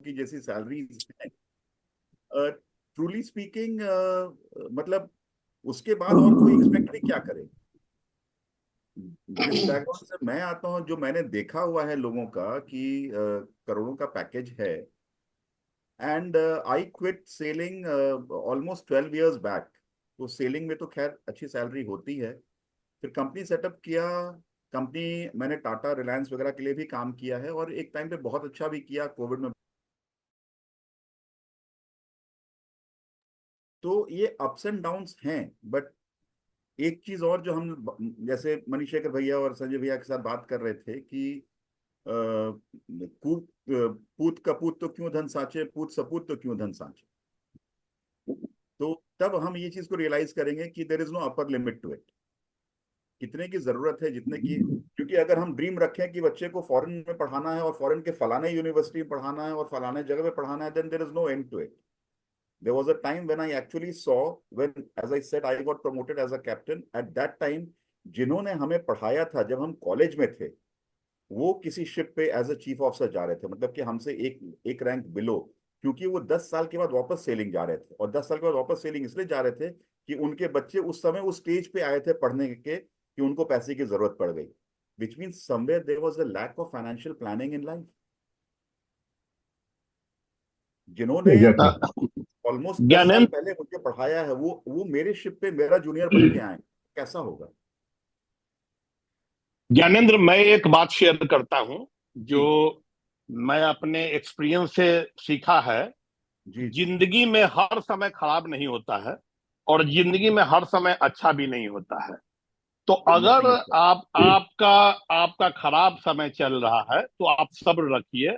की जैसी सैलरीज हैं, ट्रूली स्पीकिंग, मतलब उसके बाद और कोई एक्सपेक्ट भी क्या करे। जिस बैकग्राउंड से मैं आता हूँ, जो मैंने देखा हुआ है लोगों का कि करोड़ों का पैकेज है, and I quit selling almost 12 years back. तो सेलिंग में तो खैर अच्छी सैलरी होती है। फिर कंपनी सेटअप किया। कंपनी, मैंने टाटा रिलायंस वगैरह के लिए भी काम किया है, और एक टाइम पे बहुत अच्छा भी किया कोविड में। तो ये अप्स एंड डाउन्स हैं, बट एक चीज और जो हम, जैसे मनीष शेखर भैया और संजय भैया के साथ बात कर रहे थे कि पूत कपूत तो क्यों धन साचे, पूत सपूत तो क्यों धन साचे। तो तब हम ये चीज को रियलाइज करेंगे कि there is no upper limit to it. कितने की जरूरत है, जितने की, क्योंकि अगर हम ड्रीम रखें कि बच्चे को फॉरेन में पढ़ाना है और फॉरेन के फलाने यूनिवर्सिटी में पढ़ाना है और फलाने जगह पे पढ़ाना है, then there is no end to it. There was a time when I actually saw, when, as I said, I got promoted as a captain. At that time, जिन्होंने हमें पढ़ाया था जब हम कॉलेज में थे, वो किसी शिप पे एज अ चीफ ऑफिसर जा रहे थे, मतलब कि हमसे एक एक रैंक बिलो। क्योंकि वो 10 साल के बाद वापस सेलिंग जा रहे थे, और 10 साल के बाद वापस सेलिंग इसलिए जा रहे थे कि उनके बच्चे उस समय उस स्टेज पे आए थे पढ़ने के कि उनको पैसे की जरूरत पड़ गई। Which means somewhere there was a lack of financial planning in life. जिन्होंने ऑलमोस्ट 10 साल ज्ञानेंद्र पहले मुझे पढ़ाया है, वो मेरे शिप पे मेरा जूनियर बन के आए, कैसा होगा। ज्ञानेंद्र, मैं एक बात शेयर करता हूं जो जी मैं अपने एक्सपीरियंस से सीखा है। जी जी। जिंदगी में हर समय खराब नहीं होता है, और जिंदगी में हर समय अच्छा भी नहीं होता है। तो अगर नथिंग इज दैट। आप आपका आपका खराब समय चल रहा है तो आप सब्र रखिए।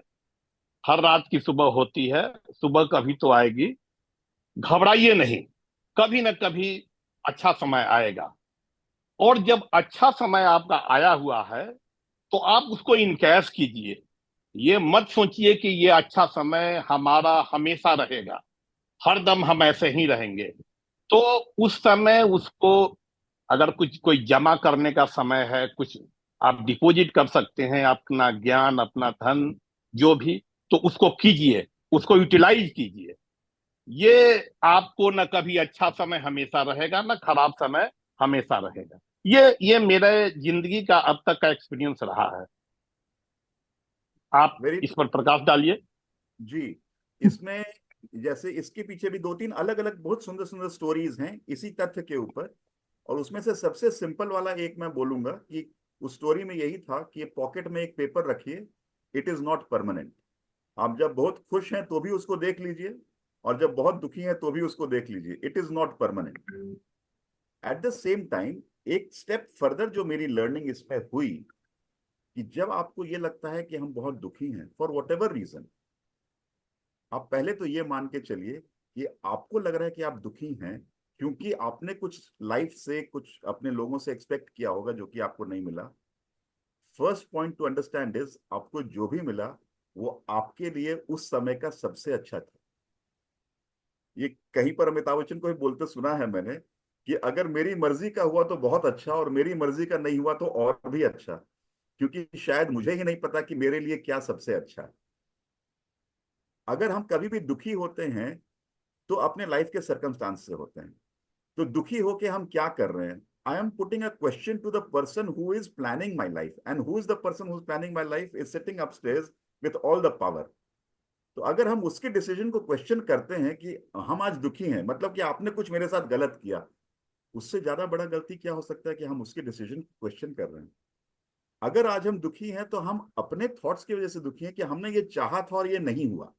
हर रात की सुबह होती है, सुबह कभी तो आएगी। घबराइए नहीं, कभी न कभी अच्छा समय आएगा। और जब अच्छा समय आपका आया हुआ है तो आप उसको इनकैश कीजिए। ये मत सोचिए कि ये अच्छा समय हमारा हमेशा रहेगा, हर दम हम ऐसे ही रहेंगे। तो उस समय उसको, अगर कुछ कोई जमा करने का समय है, कुछ आप डिपॉजिट कर सकते हैं, अपना ज्ञान, अपना धन, जो भी, तो उसको कीजिए, उसको यूटिलाइज कीजिए। ये आपको न कभी अच्छा समय हमेशा रहेगा, न खराब समय हमेशा रहेगा। ये मेरे जिंदगी का अब तक का एक्सपीरियंस रहा है। आप वेरी इस पर प्रकाश डालिए। जी। इसमें, जैसे इसके पीछे भी दो तीन अलग अलग बहुत सुंदर सुंदर स्टोरीज हैं इसी तथ्य के ऊपर। और उसमें से सबसे सिंपल वाला एक मैं बोलूंगा कि उस स्टोरी में यही था कि पॉकेट में एक पेपर रखिए, इट इज नॉट परमानेंट। आप जब बहुत खुश हैं तो भी उसको देख लीजिए, और जब बहुत दुखी हैं तो भी उसको देख लीजिए, it is not permanent. At the same time, एक स्टेप फर्दर जो मेरी लर्निंग इसमें हुई, कि जब आपको ये लगता है कि हम बहुत दुखी हैं फॉर वट एवर रीजन, आप पहले तो ये मान के चलिए कि आपको लग रहा है कि आप दुखी हैं क्योंकि आपने कुछ लाइफ से, कुछ अपने लोगों से एक्सपेक्ट किया होगा जो कि आपको नहीं मिला। First point two understand is, आपको जो भी मिला वो आपके लिए उस समय का सबसे अच्छा था। ये कहीं पर अमिताभ बच्चन को भी बोलते सुना है मैंने कि अगर मेरी मर्जी का हुआ तो बहुत अच्छा, और मेरी मर्जी का नहीं हुआ तो और भी अच्छा, क्योंकि शायद मुझे ही नहीं पता कि मेरे लिए क्या सबसे अच्छा है। अगर हम कभी भी दुखी होते हैं तो अपने लाइफ के सर्कमस्टांस से होते हैं। तो दुखी होके हम क्या कर रहे हैं? I am putting a question to the person who is planning my life, and who is the person who is planning my life is sitting upstairs with all the power. तो अगर हम उसके डिसीजन को question करते हैं कि हम आज दुखी हैं, मतलब कि आपने कुछ मेरे साथ गलत किया, उससे ज्यादा बड़ा गलती क्या हो सकता है कि हम उसके डिसीजन को क्वेश्चन कर रहे हैं। अगर आज हम दुखी हैं तो हम अपने थॉट्स की वजह से दुखी हैं कि हमने ये चाहा था और ये नहीं हुआ।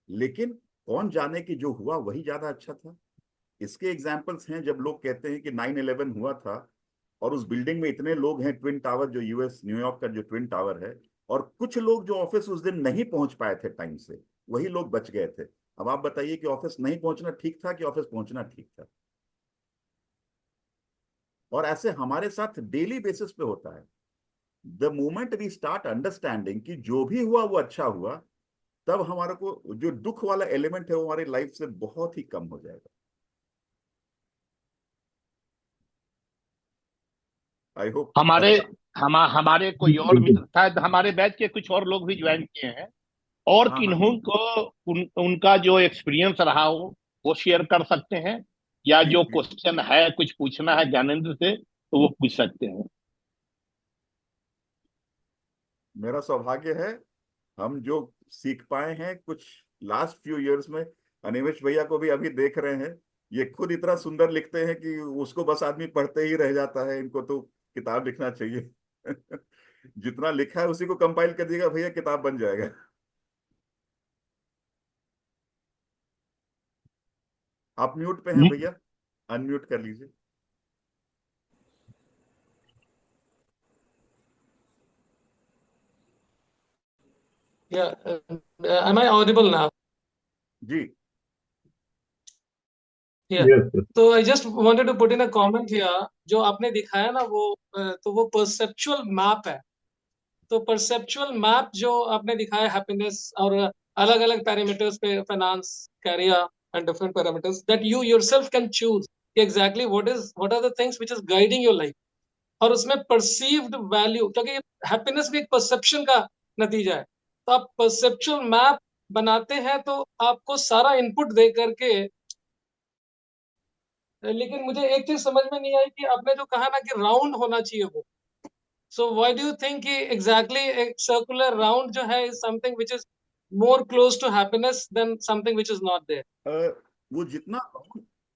लेकिन कौन जाने कि जो हुआ वही ज्यादा अच्छा था। इसके एग्जाम्पल्स हैं, जब लोग कहते हैं कि 9/11 हुआ था और उस बिल्डिंग में इतने लोग हैं, ट्विन टावर, जो यूएस न्यूयॉर्क का जो ट्विन टावर है, और कुछ लोग जो ऑफिस उस दिन नहीं पहुंच पाए थे टाइम से, वही लोग बच गए थे। अब आप बताइए कि ऑफिस नहीं पहुंचना ठीक था कि ऑफिस पहुंचना ठीक था। और ऐसे हमारे साथ डेली बेसिस पे होता है। The moment we start understanding कि जो भी हुआ वो अच्छा हुआ, तब हमारे को जो दुख वाला एलिमेंट है वो हमारी लाइफ से बहुत ही कम हो जाएगा। I hope. हमारे हमारे कोई और मित्र, शायद हमारे बैच के कुछ और लोग भी ज्वाइन किए हैं। और हाँ हाँ। किन्हों को उनका जो एक्सपीरियंस रहा हो वो शेयर कर सकते हैं, या जी जो जी। क्वेश्चन है कुछ पूछना है ज्ञानेंद्र से तो वो पूछ सकते हैं। मेरा सौभाग्य है, हम जो सीख पाए हैं कुछ लास्ट फ्यू इयर्स में, अनिमेश भैया को भी अभी देख रहे हैं। ये खुद इतना सुंदर लिखते हैं कि उसको बस आदमी पढ़ते ही रह जाता है। इनको तो किताब लिखना चाहिए। जितना लिखा है उसी को कंपाइल कर दिएगा भैया, किताब बन जाएगा। आप म्यूट पे हैं भैया, अनम्यूट कर लीजिए। Yeah. Am I audible now? Ji. Yeah. Yes, yes. So I just wanted to put in a comment here. जो आपने दिखाया ना वो तो वो परसेप्चुअल मैप है। तो परसेप्चुअल मैप जो आपने दिखाया हैप्पीनेस और अलग अलग पैरामीटर्स पे, finance, career and different parameters that you yourself can choose exactly what are the things which is guiding your life. और उसमें परसीव्ड वैल्यू, क्योंकि हैप्पीनेस भी एक परसेप्शन का नतीजा है। तो आप परसेप्चुअल मैप बनाते हैं तो आपको सारा इनपुट दे करके, लेकिन मुझे एक चीज समझ में नहीं आई कि आपने जो कहा ना कि राउंड होना चाहिए वो, so why do you think कि एग्जैक्टली एक सर्कुलर राउंड जो है is something which is more close to happiness than something which is not there? वो जितना,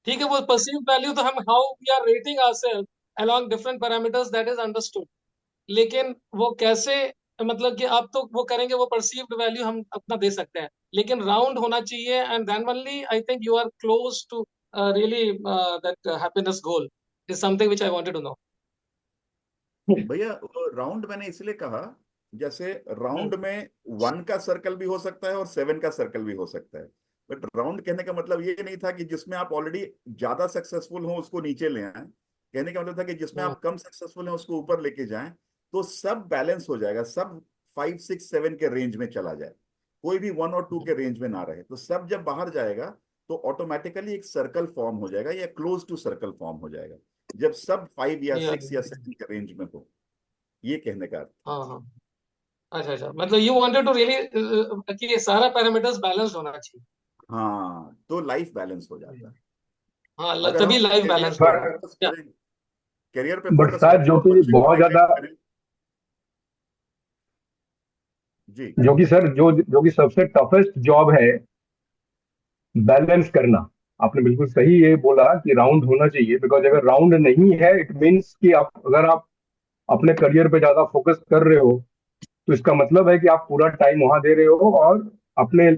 ठीक है, वो परसीव वैल्यू तो हम how we are rating ourselves along different parameters that is understood, लेकिन वो कैसे, मतलब कि आप तो वो करेंगे, वो परसीव्ड वैल्यू हम अपना दे सकते हैं, लेकिन राउंड होना चाहिए and then only I think you are close to really that happiness goal is something which I wanted to know. भैया राउंड मैंने इसलिए कहा, जैसे राउंड हम्म। में 1 का सर्कल भी हो सकता है और 7 का सर्कल भी हो सकता है। बट राउंड कहने का मतलब ये नहीं था कि जिसमें आप ऑलरेडी ज्यादा सक्सेसफुल हो उसको नीचे ले आए। कहने का मतलब था कि जिसमें हम्म। आप कम सक्सेसफुल हैं उसको ऊपर लेके जाएं, तो सब बैलेंस हो जाएगा, सब 5 6 7 के रेंज में चला जाए, कोई भी 1 और 2 के रेंज में ना रहे। तो सब जब बाहर जाएगा तो ऑटोमेटिकली एक सर्कल फॉर्म हो जाएगा या क्लोज टू सर्कल फॉर्म हो जाएगा, जब सब 5 या 6 या 7 के रेंज में हो। ये कहने का अर्थ। हाँ हाँ। अच्छा अच्छा, मतलब यू वांटेड टू रियली कि ये सारा पैरामीटर्स बैलेंस्ड होना चाहिए। हाँ, तो लाइफ बैलेंस हो जाता है। हाँ, अगर हम तभी लाइफ करियर बैलेंस पे होगा। बट फोकस करें, करियर पे बट फोकस शायद करें जो और कि बच्चे को बहुत हाईलाइट ज्यादा, करें। जी। जो कि सर जो कि सबसे टफेस्ट जॉब है, बैलेंस करना। आपने बिल्कुल सही ये बोला कि राउंड होना चाहिए, बिकॉज अगर राउंड नहीं है इट मीन्स कि आप, अगर आप अपने करियर पे ज्यादा फोकस कर रहे हो तो इसका मतलब है कि आप पूरा टाइम वहां दे रहे हो और अपने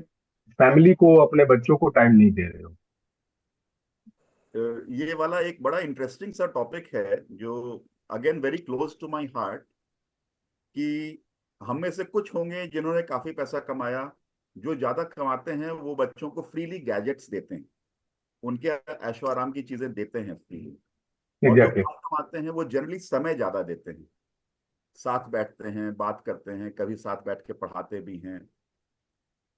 फैमिली को, अपने बच्चों को टाइम नहीं दे रहे हो। ये वाला एक बड़ा इंटरेस्टिंग सा टॉपिक है जो again very close to my heart, कि हम में से कुछ होंगे जिन्होंने काफी पैसा कमाया। जो ज्यादा कमाते हैं वो बच्चों को फ्रीली गैजेट्स देते हैं, उनके ऐशो आराम की चीजें देते हैं फ्रीली। और जो एग्जैक्टली। कम कमाते हैं वो जनरली समय ज्यादा देते हैं, साथ बैठते हैं, बात करते हैं, कभी साथ बैठ के पढ़ाते भी हैं।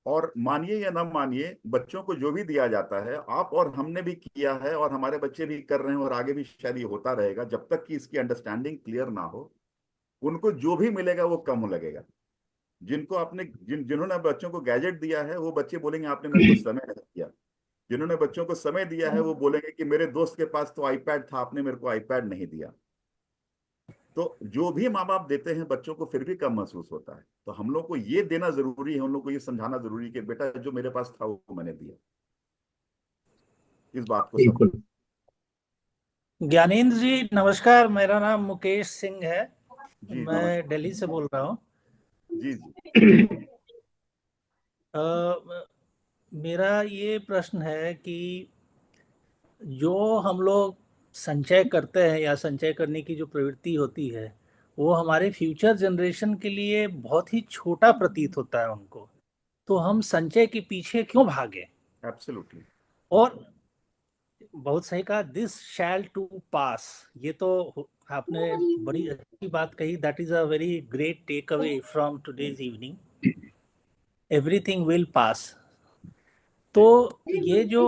और मानिए या ना मानिए, बच्चों को जो भी दिया जाता है, आप और हमने भी किया है और हमारे बच्चे भी कर रहे हैं और आगे भी शायद ये होता रहेगा, जब तक कि इसकी अंडरस्टैंडिंग क्लियर ना हो, उनको जो भी मिलेगा वो कम लगेगा। जिनको आपने जिन्होंने बच्चों को गैजेट दिया है वो बच्चे बोलेंगे आपने मेरे को समय नहीं दिया। जिन्होंने बच्चों को समय दिया है वो बोलेंगे कि मेरे दोस्त के पास तो आईपैड था, आपने मेरे को आईपैड नहीं दिया। तो जो भी माँ बाप देते हैं बच्चों को फिर भी कम महसूस होता है। तो हम लोग को ये देना जरूरी है, उन लोग को ये समझाना जरूरी है कि बेटा जो मेरे पास था वो मैंने दिया। इस बात को बिल्कुल। समझो। ज्ञानेंद्र जी नमस्कार, मेरा नाम मुकेश सिंह है। जी मैं नमस्कार। दिल्ली से बोल रहा हूँ। जी जी। मेरा ये प्रश्न है कि जो हम लोग संचय करते हैं या संचय करने की जो प्रवृत्ति होती है वो हमारे फ्यूचर जनरेशन के लिए बहुत ही छोटा प्रतीत होता है उनको, तो हम संचय के पीछे क्यों भागे? एब्सोल्युटली। और बहुत सही कहा, दिस शैल टू पास, ये तो आपने बड़ी अच्छी बात कही। That is a very great take away from today's evening, everything will pass. तो ये जो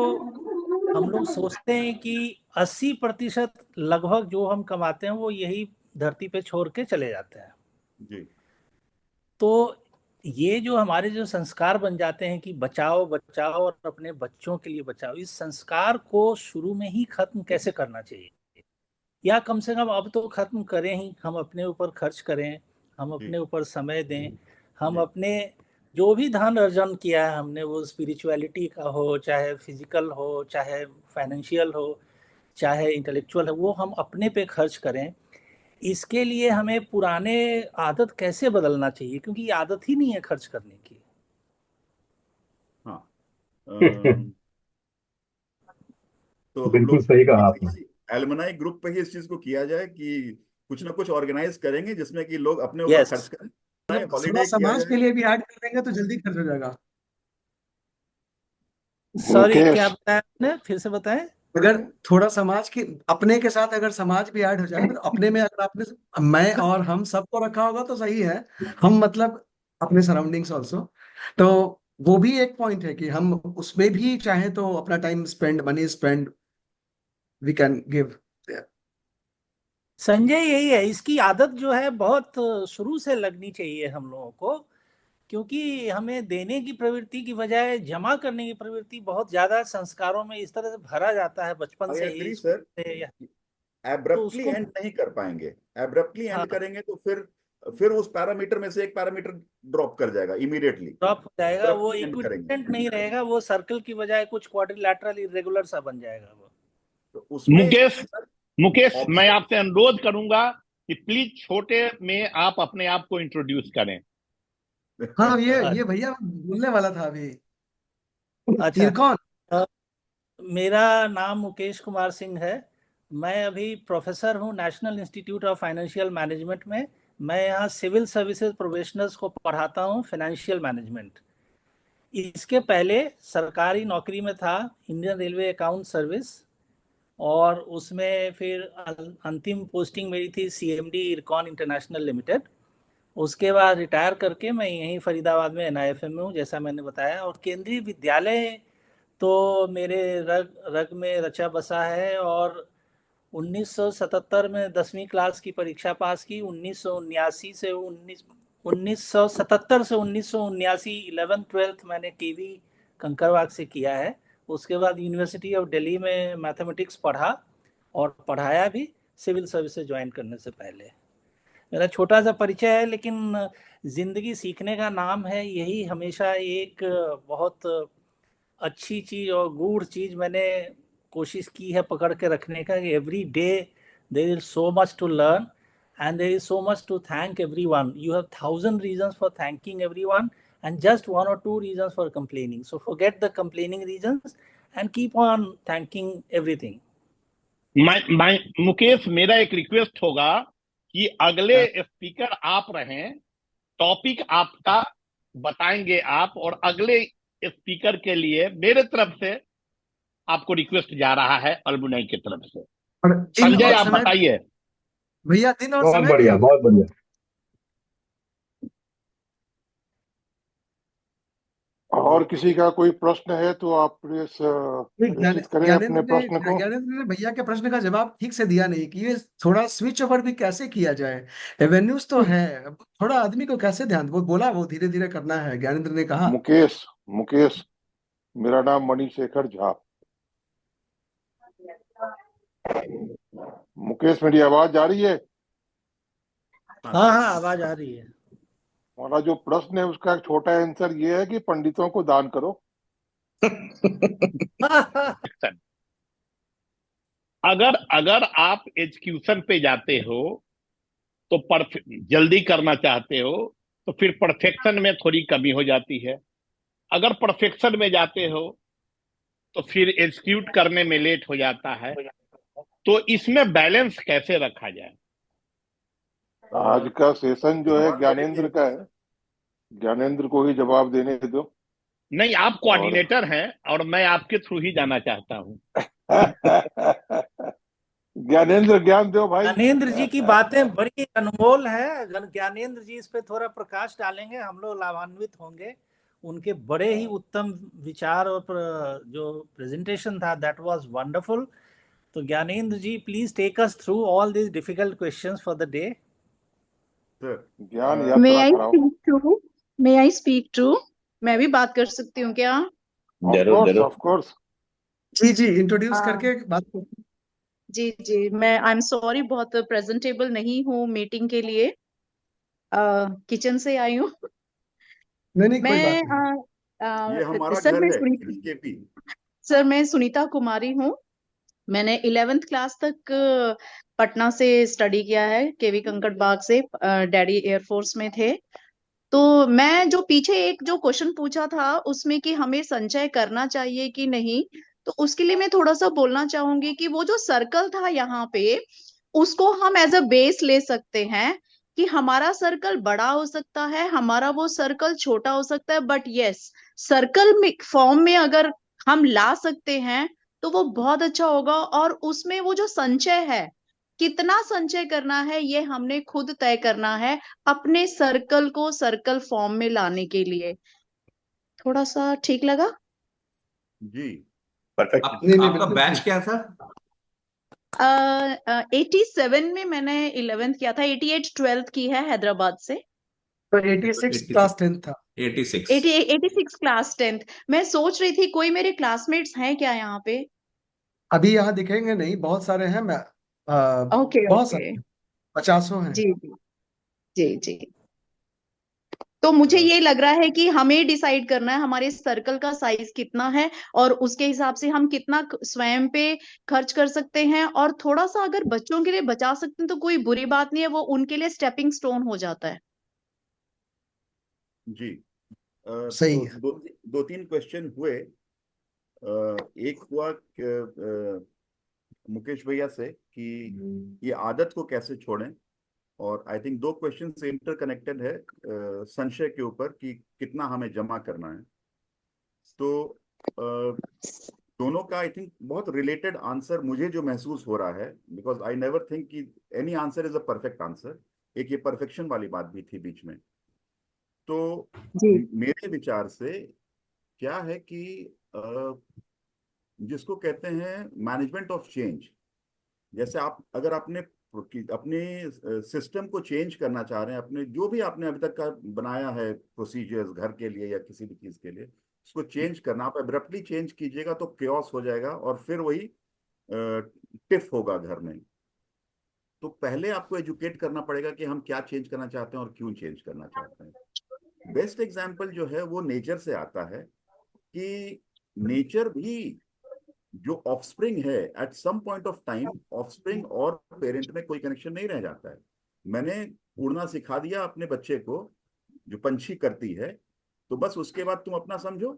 हम लोग सोचते हैं कि 80% लगभग जो हम कमाते हैं वो यही धरती पे छोड़ के चले जाते हैं, जी। तो ये जो हमारे जो संस्कार बन जाते हैं कि बचाओ बचाओ और अपने बच्चों के लिए बचाओ, इस संस्कार को शुरू में ही खत्म कैसे करना चाहिए, या कम से कम अब तो खत्म करें ही, हम अपने ऊपर खर्च करें, हम जी अपने ऊपर समय दें, हम जी अपने जो भी धन अर्जन किया है हमने, वो स्पिरिचुअलिटी का हो, चाहे फिजिकल हो, चाहे फाइनेंशियल हो, चाहे इंटेलेक्चुअल है, वो हम अपने पे खर्च करें। इसके लिए हमें पुराने आदत कैसे बदलना चाहिए, क्योंकि ये आदत ही नहीं है खर्च करने की। हाँ। अम, तो हम बिल्कुल लोग सही कहा आपने। एलमनाई ग्रुप पे ही इस चीज को किया जाए कि कुछ ना कुछ ऑर्गेनाइज करेंगे जिसमें कि लोग अपने ऊपर यस। खर्च करें, मतलब थोड़ा हॉलीडे किया समाज के जाए। लिए भी ऐड कर देंगे तो जल्दी खर्च हो जाएगा। सॉरी, क्या मुकेश, बताया आपने, फिर से बताएं। अगर थोड़ा समाज की अपने के साथ अगर समाज भी ऐड हो जाए, तो अपने में अगर आपने मैं और हम सबको रखा होगा तो सही है। हम मतलब अपने सराउंडिंग्स ऑल्सो, तो वो भी एक पॉइंट है कि हम उसमें भी चाहे तो अपना time spend, money spend we can give. Sanjay, यही है, इसकी आदत जो है बहुत शुरू से लगनी चाहिए हम लोगों को, क्योंकि हमें देने की प्रवृत्ति की बजाय जमा करने की प्रवृत्ति बहुत ज्यादा संस्कारों में इस तरह से भरा जाता है बचपन आई से ही, एग्री स्कूल सर। से तो एब्रप्टली उसको। एंड नहीं कर पाएंगे। एब्रप्टली एंड हाँ, करेंगे तो फिर उस पैरामीटर में से एक पैरामीटर ड्रॉप कर जाएगा इमीडिएटली। ड्रॉप हो जाएगा, वो एब्रप्टली एंड करेंगे इक्विडिस्टेंट नहीं रहेगा, वो सर्कल की बजाय कुछ क्वाड्रिलैटरल इरेगुलर सा बन जाएगा वो। तो उसमें मुकेश, मुकेश, मैं ऑप्शन। आपसे अनुरोध करूंगा कि प्लीज छोटे में आप अपने आप को इंट्रोड्यूस करें। हाँ, ये भैया बोलने वाला था अभी। अच्छा। ये कौन? अ, मेरा नाम मुकेश कुमार सिंह है। मैं अभी प्रोफेसर हूँ national institute of financial management में। मैं यहाँ सिविल सर्विसेज प्रोफेशनल्स को पढ़ाता हूँ फाइनेंशियल मैनेजमेंट। इसके पहले सरकारी नौकरी में था, इंडियन रेलवे अकाउंट सर्विस, और उसमें फिर अंतिम पोस्टिंग मेरी थी सीएमडी इरकॉन इंटरनेशनल लिमिटेड। उसके बाद रिटायर करके मैं यहीं फरीदाबाद में एनआईएफएम में हूँ, जैसा मैंने बताया। और केंद्रीय विद्यालय तो मेरे रग रग में रचा बसा है, और 1977 में 10वीं क्लास की परीक्षा पास की। 1979 से 1977 से 1979 11th 12th मैंने केवी कंकरबाग से किया है। उसके बाद यूनिवर्सिटी ऑफ दिल्ली में मैथमेटिक्स पढ़ा और पढ़ाया भी, सिविल सर्विसेज ज्वाइन करने से पहले। मेरा छोटा सा परिचय है, लेकिन जिंदगी सीखने का नाम है, यही हमेशा एक बहुत अच्छी चीज और गूढ़ चीज मैंने कोशिश की है पकड़ के रखने का, कि every day there is so much to learn and there is so much to thank everyone. You have 1000 reasons for thanking everyone and just 1 or 2 reasons for complaining. So forget the complaining reasons and keep on thanking everything. Mukesh, मेरा एक request होगा कि अगले speaker आप रहें, topic आपका बताएंगे आप, और अगले स्पीकर के लिए मेरे तरफ से आपको रिक्वेस्ट जा रहा है अल्बुनाई की तरफ से। और दिन संजय, और आप समय बताइए। भैया, दिन और बहुत समय भी बढ़िया, है। बहुत बढ़िया। और किसी का कोई प्रश्न है तो आप प्लीज प्रेषित करें अपने प्रश्न को। ज्ञानेंद्र ने भैया के प्रश्न का जवाब ठीक से दिया नहीं, कि ये थोड़ा स्विच ओवर भी कैसे किया जाए। एवेन्यूज तो है, अब थोड़ा आदमी को कैसे ध्यान, वो बोला वो धीरे धीरे करना है, ज्ञानेंद्र ने कहा। मुकेश, मुकेश, मेरा नाम मणिशेखर झा। मुकेश, मेरी आवाज जा रही है? हाँ हाँ, आवाज आ रही है। हमारा जो प्रश्न है उसका एक छोटा आंसर ये है कि पंडितों को दान करो। अगर अगर आप एग्जीक्यूशन पे जाते हो तो जल्दी करना चाहते हो तो फिर परफेक्शन में थोड़ी कमी हो जाती है। अगर परफेक्शन में जाते हो तो फिर एग्जीक्यूट करने में लेट हो जाता है। तो इसमें बैलेंस कैसे रखा जाए? आज का सेशन जो है सवाल बड़े ज्ञानेंद्र का है, ज्ञानेंद्र को ही जवाब देने दो। नहीं, आप और कोऑर्डिनेटर हैं और मैं आपके थ्रू ही जाना चाहता हूं। ज्ञानेंद्र, ज्ञान दो भाई। ज्ञानेंद्र जी की बातें बड़ी अनमोल है, अगर ज्ञानेंद्र जी इस पे थोड़ा प्रकाश डालेंगे हम लोग लाभान्वित होंगे। उनके बड़े ही उत्तम विचार और जो प्रेजेंटेशन था, दैट वाज वंडरफुल। तो Gyanendra ji, please take us through all this difficult questions for the day. Sir ज्ञान May यात्रा I कराओ। speak too? May I speak to? मैं भी बात कर सकती हूँ क्या? जरूर जरूर। Of course. जी जी, इंट्रोड्यूस हाँ करके बात करते हैं। जी जी, मैं आई एम सॉरी, बहुत प्रेजेंटेबल नहीं हूँ मीटिंग के लिए। किचन से आई हूँ। नहीं नहीं, कोई मैं बात नहीं। ये हमारा सर घर मैं है सुनीता, एलकेपी। सर मैं सुनीता कुमारी हूँ। मैंने 11th क्लास तक पटना से स्टडी किया है, केवी कंकड़ बाग से। डैडी एयरफोर्स में थे। तो मैं जो पीछे एक जो क्वेश्चन पूछा था उसमें कि हमें संचय करना चाहिए कि नहीं, तो उसके लिए मैं थोड़ा सा बोलना चाहूंगी कि वो जो सर्कल था यहाँ पे, उसको हम एज अ बेस ले सकते हैं कि हमारा सर्कल बड़ा हो सकता है, हमारा वो सर्कल छोटा हो सकता है, बट यस, सर्कल में फॉर्म में अगर हम ला सकते हैं तो वो बहुत अच्छा होगा। और उसमें वो जो संचय है, कितना संचय करना है ये हमने खुद तय करना है अपने सर्कल को सर्कल फॉर्म में लाने के लिए। थोड़ा सा ठीक लगा? जी परफेक्ट। नहीं नहीं, आपका बिल्कुल बैच ठीक। क्या था? 87 में मैंने 11th किया था, 88 12th की है हैदराबाद से। तो 86 क्लास 10 था। 86। 86 क्लास 10th। मैं सोच रही थी कोई मेरे क्लासमेट्स हैं क्या यहाँ पे? अभी यहाँ दिखेंगे नहीं, बहुत सारे हैं। मैं ओके बहुत ओके। सारे, 50 हैं। जी जी जी जी। तो मुझे ये लग रहा है कि हमें डिसाइड करना है हमारे सर्कल का साइज कितना है, और उसके हिसाब से हम कितना स्वयं पे खर्च कर सकते हैं। और थोड़ा सा अगर बच्चों के लिए बचा सकते हैं तो कोई बुरी बात नहीं है, वो उनके लिए स्टेपिंग स्टोन हो जाता है। जी। सही तो है। दो तीन क्वेश्चन हुए। एक हुआ मुकेश भैया से कि ये आदत को कैसे छोड़ें, और आई थिंक दो क्वेश्चन से इंटरकनेक्टेड है संशय के ऊपर कि कितना हमें जमा करना है। तो दोनों का आई थिंक बहुत रिलेटेड आंसर मुझे जो महसूस हो रहा है, बिकॉज आई नेवर थिंक कि any answer is a perfect answer. एक ये परफेक्शन वाली बात भी थी बीच में। तो जी मेरे विचार से क्या है कि जिसको कहते हैं मैनेजमेंट ऑफ चेंज, जैसे आप अगर अपने अपने सिस्टम को चेंज करना चाह रहे हैं, अपने जो भी आपने अभी तक का बनाया है प्रोसीजर्स घर के लिए या किसी भी चीज के लिए, उसको चेंज करना, आप एब्रप्टली चेंज कीजिएगा तो केओस हो जाएगा और फिर वही टिफ होगा घर में। तो पहले आपको एजुकेट करना पड़ेगा कि हम क्या चेंज करना चाहते हैं और क्यों चेंज करना चाहते हैं। बेस्ट एग्जाम्पल जो है वो नेचर से आता है कि नेचर भी जो ऑफस्प्रिंग है, at some point of time offspring और पेरेंट में कोई कनेक्शन नहीं रह जाता है। मैंने उड़ना सिखा दिया अपने बच्चे को, जो पंछी करती है, तो बस उसके बाद तुम अपना समझो।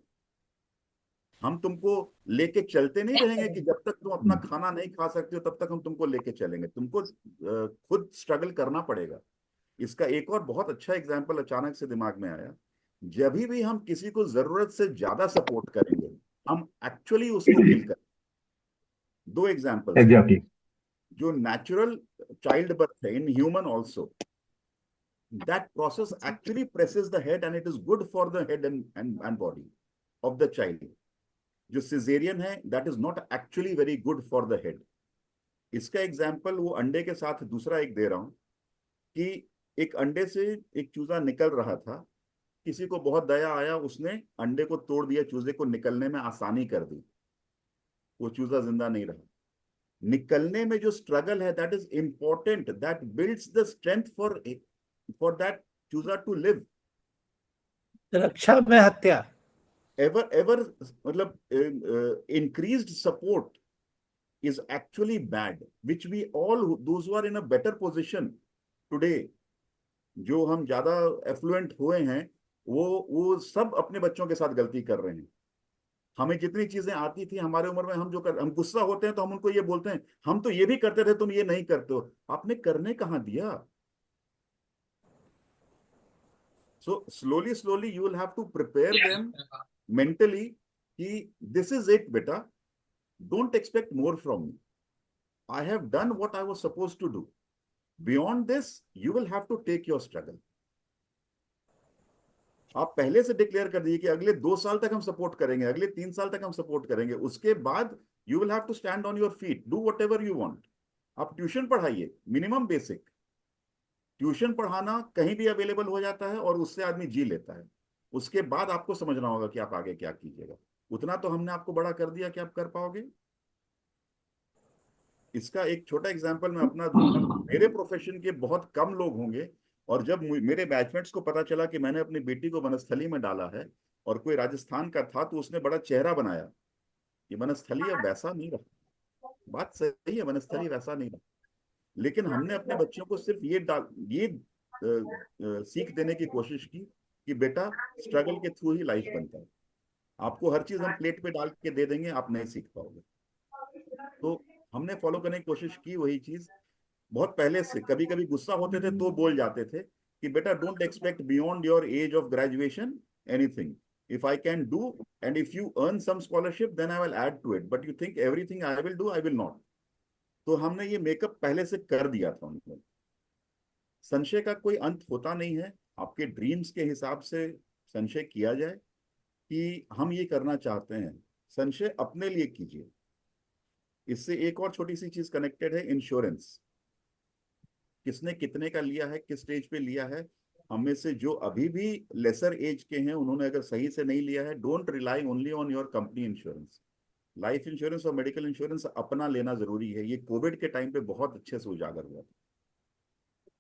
हम तुमको लेके चलते नहीं रहेंगे कि जब तक तुम अपना खाना नहीं खा सकते हो तब तक हम तुमको लेके चलेंगे। तुमको खुद स्ट्रगल करना पड़ेगा। इसका एक और बहुत अच्छा एग्जाम्पल अचानक से दिमाग में आया। जब भी हम किसी को जरूरत से ज्यादा सपोर्ट करेंगे, हम एक्चुअली उसको किल करेंगे। दो एग्जाम्पल्स हैं। एग्जैक्टली। जो नेचुरल चाइल्ड बर्थ है in human also, that process actually presses the head and it is good for the head and body of the child. जो सिजेरियन है that is not actually very good for the head. इसका example वो अंडे के साथ दूसरा एक दे रहा हूं कि एक अंडे से एक चूजा निकल रहा था, किसी को बहुत दया आया, उसने अंडे को तोड़ दिया, चूजे को निकलने में आसानी कर दी, वो चूजा जिंदा नहीं रहा। निकलने में जो स्ट्रगल है that is important, that builds the strength for that चूजा टू लिव। रक्षा में हत्या। एवर मतलब increased support is actually bad, which we all those who are in a better position today, जो हम ज्यादा एफ्लुएंट हुए हैं, वो सब अपने बच्चों के साथ गलती कर रहे हैं। हमें जितनी चीजें आती थी हमारे उम्र में, हम गुस्सा होते हैं तो हम उनको ये बोलते हैं हम तो ये भी करते थे, तुम ये नहीं करते हो। आपने करने कहाँ दिया? So slowly slowly you will have to prepare them mentally that this is it बेटा, don't expect more from me, I have done what I was supposed to do, beyond this you will have to take your struggle. आप पहले से declare कर दीजिए कि अगले 2 साल तक हम सपोर्ट करेंगे, अगले 3 साल तक हम सपोर्ट करेंगे, उसके बाद you will have to stand on your feet, do whatever you want. आप ट्यूशन पढ़ाइए, मिनिमम बेसिक, ट्यूशन पढ़ाना कहीं भी अवेलेबल हो जाता है और उससे आदमी जी लेता है। उसके बाद आपको समझना होगा कि आप आगे क्या कीजिएगा। उतना तो हमने आपको बड़ा कर दिया कि आप कर पाओगे। इसका एक छोटा एग्जांपल मैं अपना दूंगा। मेरे प्रोफेशन के बहुत कम लोग होंगे, और जब मेरे बैचमेट्स को पता चला कि मैंने अपनी बेटी को वनस्थली में डाला है और कोई राजस्थान का था, तो उसने बड़ा चेहरा बनाया कि वनस्थली अब वैसा नहीं रहा। बात सही है, वनस्थली वैसा नहीं रहा, लेकिन हमने अपने बच्चों को सिर्फ ये सीख देने की कोशिश की कि बेटा स्ट्रगल के थ्रू ही लाइफ बनता है। आपको हर चीज हम प्लेट पे डाल के दे देंगे, आप नहीं सीख पाओगे। तो हमने फॉलो करने की कोशिश की वही चीज बहुत पहले से। कभी कभी गुस्सा होते थे तो बोल जाते थे कि बेटा don't expect beyond your age of graduation anything. If I can do and if you earn some scholarship then I will add to it, but you think everything I will do, I will not. तो हमने ये makeup पहले से कर दिया था उनको। संशय का कोई अंत होता नहीं है। आपके ड्रीम्स के हिसाब से संशय किया जाए कि हम ये करना चाहते हैं, संशय अपने लिए कीजिए। इससे एक और छोटी सी चीज कनेक्टेड है, इंश्योरेंस। किसने कितने का लिया है, किस स्टेज पे लिया है। हम में से जो अभी भी लेसर एज के हैं, उन्होंने अगर सही से नहीं लिया है, don't rely only on your company insurance. Life insurance और मेडिकल इंश्योरेंस अपना लेना जरूरी है। ये कोविड के टाइम पे बहुत अच्छे से उजागर हुआ था।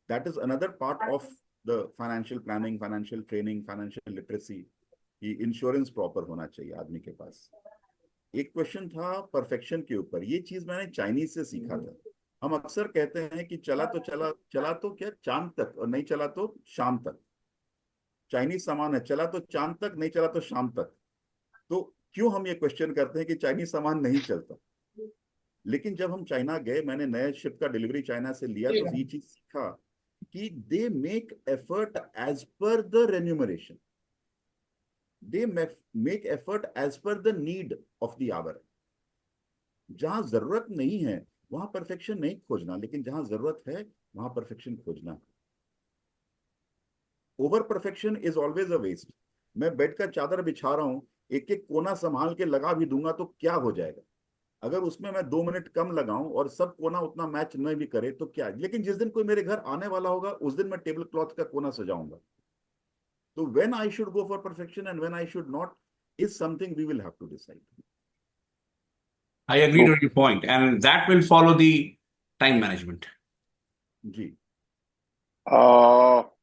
That is another part of the financial planning, financial training, financial literacy, कि इंश्योरेंस प्रॉपर होना चाहिए आदमी के पास। एक क्वेश्चन था परफेक्शन के ऊपर। ये चीज मैंने चाइनीज से सीखा था। हम अक्सर कहते हैं कि चला तो क्या चांद तक, और नहीं चला तो शाम तक। चाइनीज सामान है, चला तो चांद तक, नहीं चला तो शाम तक। तो क्यों हम ये क्वेश्चन करते हैं कि चाइनीज सामान नहीं चलता। लेकिन जब हम चाइना गए, मैंने नए शिप का डिलीवरी चाइना से लिया, तो ये चीज सीखा कि they make effort as per the remuneration, they make effort as per the need of the hour. जहां जरूरत नहीं है वहां परफेक्शन नहीं खोजना, लेकिन जहां जरूरत है वहां परफेक्शन खोजना। Over perfection is always a waste. मैं बेड का चादर बिछा रहा हूं, एक एक कोना संभाल के लगा भी दूंगा तो क्या हो जाएगा। अगर उसमें मैं 2 मिनट कम लगाऊं और सब कोना उतना मैच नहीं भी करे तो क्या। लेकिन जिस दिन कोई मेरे घर आने वाला होगा, उस दिन मैं टेबल क्लॉथ का कोना सजाऊंगा। तो when I should go for perfection and when I should not is something we will have to decide. I agree to your point, and that will follow the time management. जी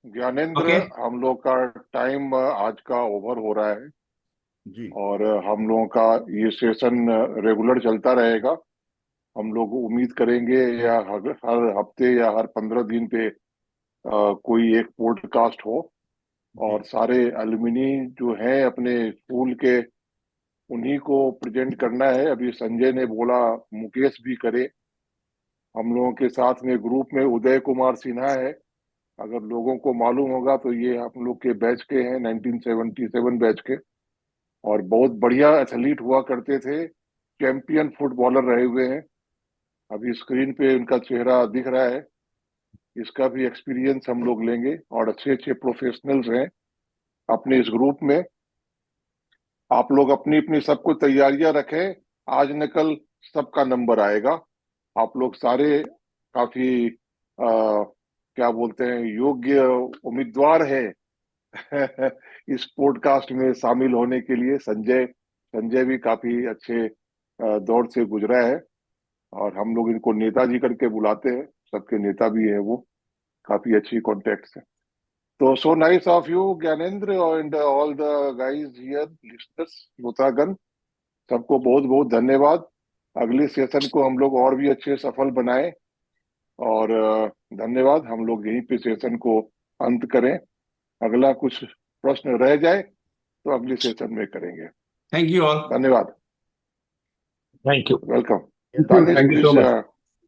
Gyanendra, Okay. हम लोग का time आज का over हो रहा है जी और हम लोगों का ये सेशन रेगुलर चलता रहेगा। हम लोग उम्मीद करेंगे या हर हफ्ते या हर 15 दिन पे कोई एक पॉडकास्ट हो, और सारे एलुमिनी जो हैं अपने स्कूल के, उन्हीं को प्रेजेंट करना है। अभी संजय ने बोला मुकेश भी करे। हम लोगों के साथ में ग्रुप में उदय कुमार सिन्हा है। अगर लोगों को मालूम होगा तो ये हम लोग के बैच के हैं, 1977 बैच के, और बहुत बढ़िया एथलीट हुआ करते थे, चैंपियन फुटबॉलर रहे हुए हैं। अभी स्क्रीन पे उनका चेहरा दिख रहा है। इसका भी एक्सपीरियंस हम लोग लेंगे, और अच्छे अच्छे प्रोफेशनल्स हैं अपने इस ग्रुप में। आप लोग अपनी अपनी सबको तैयारियां रखें, आज न कल सबका नंबर आएगा। आप लोग सारे काफी क्या बोलते हैं, योग्य उम्मीदवार हैं इस पॉडकास्ट में शामिल होने के लिए। संजय भी काफी अच्छे दौर से गुजरा है, और हम लोग इनको नेताजी करके बुलाते हैं, सबके नेता भी है वो। काफी अच्छी कॉन्टेक्ट है। तो so nice of you Gyanendra and all the guys here, listeners, श्रोतागण, सबको बहुत बहुत धन्यवाद। अगले सेशन को हम लोग और भी अच्छे सफल बनाएं, और धन्यवाद। हम लोग यहीं पे सेशन को अंत करें। अगला कुछ प्रश्न रह जाए तो अगले सेशन में करेंगे। Thank you all. धन्यवाद। Thank you. Welcome. Thank you so much.